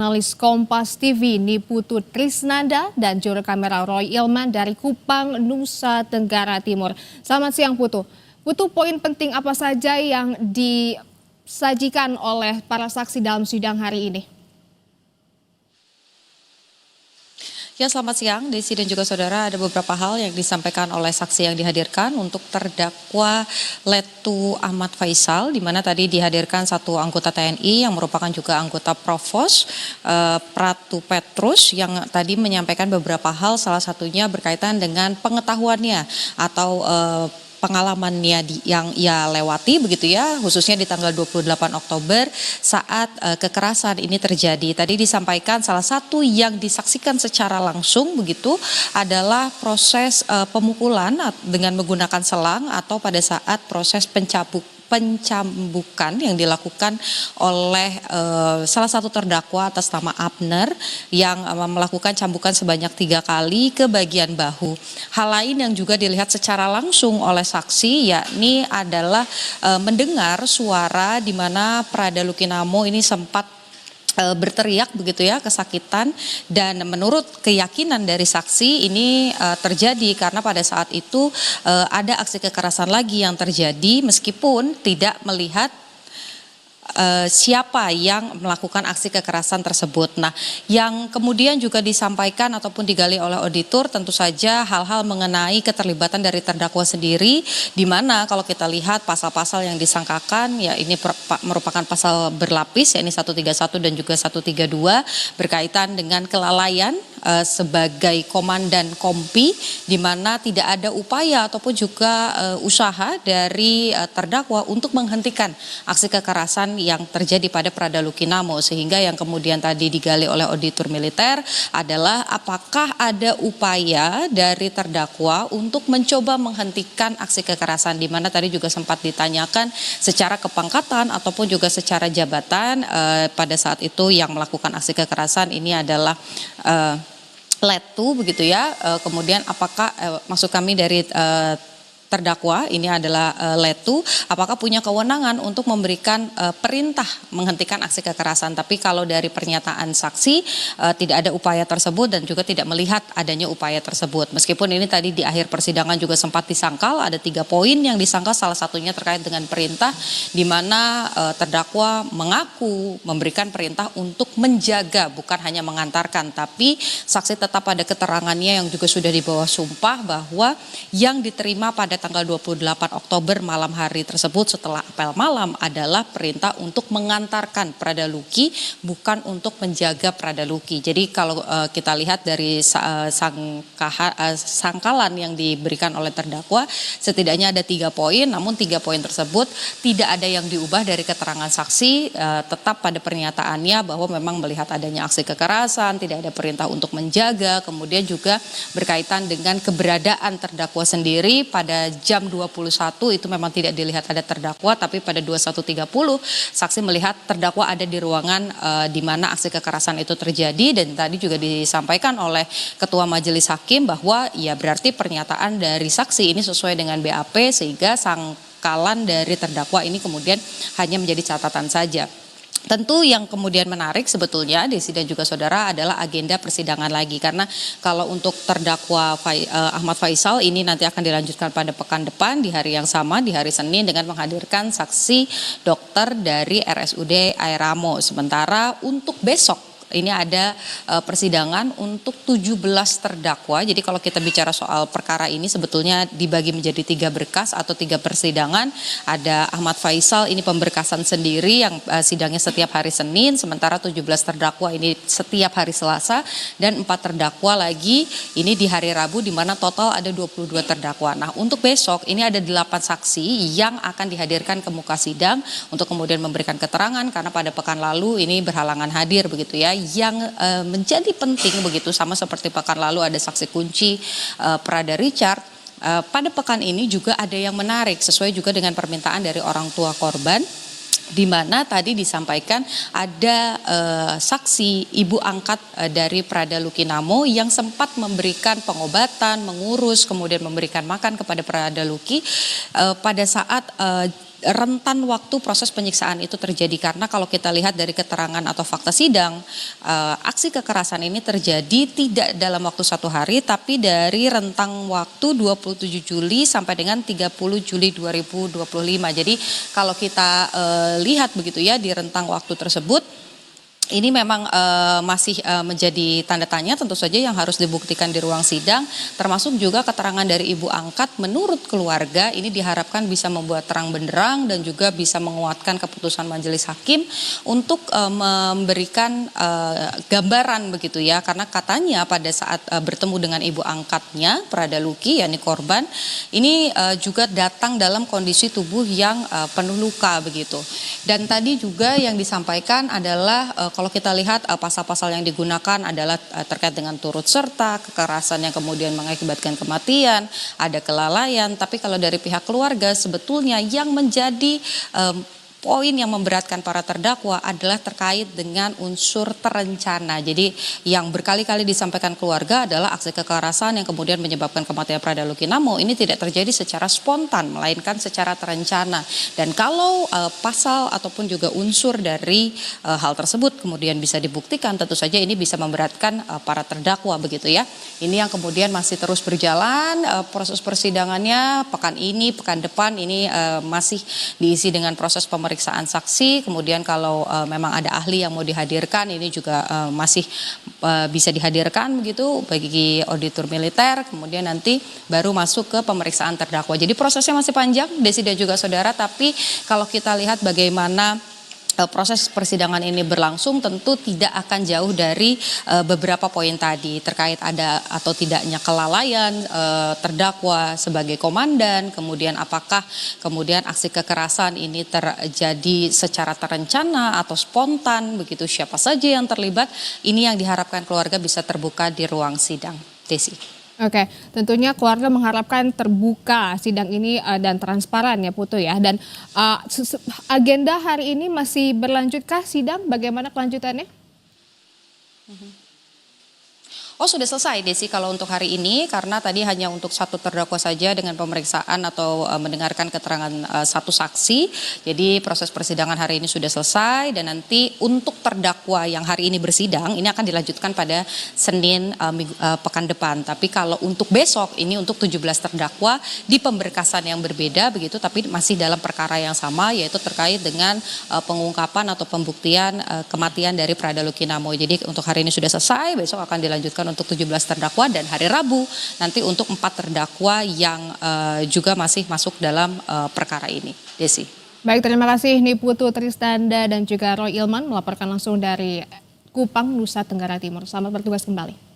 Jurnalis Kompas TV Niputu Trisnanda dan juru kamera Roy Ilman dari Kupang, Nusa Tenggara Timur. Selamat siang Putu. Putu, poin penting apa saja yang disajikan oleh para saksi dalam sidang hari ini? Ya, selamat siang Desi dan juga saudara. Ada beberapa hal yang disampaikan oleh saksi yang dihadirkan untuk terdakwa Letu Ahmad Faisal, di mana tadi dihadirkan satu anggota TNI yang merupakan juga anggota Provos, Pratu Petrus, yang tadi menyampaikan beberapa hal, salah satunya berkaitan dengan pengetahuannya atau pengalamannya yang ia lewati begitu ya, khususnya di tanggal 28 Oktober saat kekerasan ini terjadi. Tadi disampaikan salah satu yang disaksikan secara langsung begitu adalah proses pemukulan dengan menggunakan selang atau pada saat proses pencambukan yang dilakukan oleh salah satu terdakwa atas nama Abner yang melakukan cambukan sebanyak 3 kali ke bagian bahu. Hal lain yang juga dilihat secara langsung oleh saksi yakni adalah mendengar suara di mana Prada Lukinamo ini sempat berteriak begitu ya, kesakitan, dan menurut keyakinan dari saksi ini terjadi karena pada saat itu ada aksi kekerasan lagi yang terjadi meskipun tidak melihat siapa yang melakukan aksi kekerasan tersebut. Nah, yang kemudian juga disampaikan ataupun digali oleh auditor tentu saja hal-hal mengenai keterlibatan dari terdakwa sendiri, di mana kalau kita lihat pasal-pasal yang disangkakan ya ini merupakan pasal berlapis, yakni 131 dan juga 132 berkaitan dengan kelalaian sebagai komandan kompi, di mana tidak ada upaya ataupun juga usaha dari terdakwa untuk menghentikan aksi kekerasan yang terjadi pada Prada Lukinamo, sehingga yang kemudian tadi digali oleh auditor militer adalah apakah ada upaya dari terdakwa untuk mencoba menghentikan aksi kekerasan, di mana tadi juga sempat ditanyakan secara kepangkatan ataupun juga secara jabatan pada saat itu yang melakukan aksi kekerasan ini adalah Letu begitu ya, kemudian apakah maksud kami dari terdakwa ini adalah Letu, apakah punya kewenangan untuk memberikan perintah menghentikan aksi kekerasan. Tapi kalau dari pernyataan saksi tidak ada upaya tersebut dan juga tidak melihat adanya upaya tersebut. Meskipun ini tadi di akhir persidangan juga sempat disangkal, ada 3 poin yang disangkal, salah satunya terkait dengan perintah, di mana terdakwa mengaku memberikan perintah untuk menjaga, bukan hanya mengantarkan, tapi saksi tetap pada keterangannya yang juga sudah di bawah sumpah bahwa yang diterima pada tanggal 28 Oktober malam hari tersebut setelah apel malam adalah perintah untuk mengantarkan Prada Luki, bukan untuk menjaga Prada Luki. Jadi kalau kita lihat dari sangkalan yang diberikan oleh terdakwa, setidaknya ada 3 poin, namun 3 poin tersebut tidak ada yang diubah dari keterangan saksi, tetap pada pernyataannya bahwa memang melihat adanya aksi kekerasan, tidak ada perintah untuk menjaga, kemudian juga berkaitan dengan keberadaan terdakwa sendiri pada jam 21 itu memang tidak dilihat ada terdakwa, tapi pada 21.30 saksi melihat terdakwa ada di ruangan di mana aksi kekerasan itu terjadi. Dan tadi juga disampaikan oleh Ketua Majelis Hakim bahwa ya berarti pernyataan dari saksi ini sesuai dengan BAP, sehingga sangkalan dari terdakwa ini kemudian hanya menjadi catatan saja. Tentu yang kemudian menarik sebetulnya Desi dan juga saudara adalah agenda persidangan lagi, karena kalau untuk terdakwa Ahmad Faisal ini nanti akan dilanjutkan pada pekan depan di hari yang sama, di hari Senin, dengan menghadirkan saksi dokter dari RSUD Airamo. Sementara untuk besok ini ada persidangan untuk 17 terdakwa. Jadi kalau kita bicara soal perkara ini sebetulnya dibagi menjadi 3 berkas atau 3 persidangan. Ada Ahmad Faisal ini pemberkasan sendiri yang sidangnya setiap hari Senin, sementara 17 terdakwa ini setiap hari Selasa, dan 4 terdakwa lagi ini di hari Rabu, di mana total ada 22 terdakwa. Nah, untuk besok ini ada 8 saksi yang akan dihadirkan ke muka sidang untuk kemudian memberikan keterangan, karena pada pekan lalu ini berhalangan hadir begitu ya. Yang menjadi penting begitu, sama seperti pekan lalu ada saksi kunci Prada Richard, pada pekan ini juga ada yang menarik sesuai juga dengan permintaan dari orang tua korban, di mana tadi disampaikan ada saksi ibu angkat dari Prada Lukinamo yang sempat memberikan pengobatan, mengurus, kemudian memberikan makan kepada Prada Luki pada saat rentan waktu proses penyiksaan itu terjadi, karena kalau kita lihat dari keterangan atau fakta sidang, aksi kekerasan ini terjadi tidak dalam waktu 1 hari, tapi dari rentang waktu 27 Juli sampai dengan 30 Juli 2025. Jadi kalau kita lihat begitu ya, di rentang waktu tersebut ini memang masih menjadi tanda tanya tentu saja yang harus dibuktikan di ruang sidang, termasuk juga keterangan dari ibu angkat menurut keluarga ini diharapkan bisa membuat terang benderang dan juga bisa menguatkan keputusan majelis hakim untuk memberikan gambaran begitu ya, karena katanya pada saat bertemu dengan ibu angkatnya Prada Luki yakni korban ini juga datang dalam kondisi tubuh yang penuh luka begitu. Dan tadi juga yang disampaikan adalah kalau kita lihat pasal-pasal yang digunakan adalah terkait dengan turut serta, kekerasan yang kemudian mengakibatkan kematian, ada kelalaian. Tapi kalau dari pihak keluarga sebetulnya yang menjadi poin yang memberatkan para terdakwa adalah terkait dengan unsur terencana. Jadi yang berkali-kali disampaikan keluarga adalah aksi kekerasan yang kemudian menyebabkan kematian Prada Luki Namo ini tidak terjadi secara spontan, melainkan secara terencana. Dan kalau pasal ataupun juga unsur dari hal tersebut kemudian bisa dibuktikan, tentu saja ini bisa memberatkan para terdakwa begitu ya. Ini yang kemudian masih terus berjalan proses persidangannya pekan ini, pekan depan ini masih diisi dengan proses pemeriksaan saksi, kemudian kalau memang ada ahli yang mau dihadirkan ini juga masih bisa dihadirkan begitu bagi auditor militer, kemudian nanti baru masuk ke pemeriksaan terdakwa. Jadi prosesnya masih panjang, Desi dan juga saudara, tapi kalau kita lihat bagaimana proses persidangan ini berlangsung tentu tidak akan jauh dari beberapa poin tadi terkait ada atau tidaknya kelalaian terdakwa sebagai komandan, kemudian apakah kemudian aksi kekerasan ini terjadi secara terencana atau spontan begitu, siapa saja yang terlibat, ini yang diharapkan keluarga bisa terbuka di ruang sidang. Desi. Oke, tentunya keluarga mengharapkan terbuka sidang ini dan transparan ya Putu ya. Dan agenda hari ini masih berlanjutkah sidang? Bagaimana kelanjutannya? Oh sudah selesai Desi kalau untuk hari ini, karena tadi hanya untuk satu terdakwa saja dengan pemeriksaan atau mendengarkan keterangan satu saksi. Jadi proses persidangan hari ini sudah selesai, dan nanti untuk terdakwa yang hari ini bersidang ini akan dilanjutkan pada Senin pekan depan. Tapi kalau untuk besok ini untuk 17 terdakwa di pemberkasan yang berbeda begitu, tapi masih dalam perkara yang sama, yaitu terkait dengan pengungkapan atau pembuktian kematian dari Prada Luki Namo. Jadi untuk hari ini sudah selesai, besok akan dilanjutkan untuk 17 terdakwa, dan hari Rabu nanti untuk 4 terdakwa yang juga masih masuk dalam perkara ini. Desi. Baik, terima kasih Niputu Tristanda dan juga Roy Ilman melaporkan langsung dari Kupang, Nusa Tenggara Timur. Selamat bertugas kembali.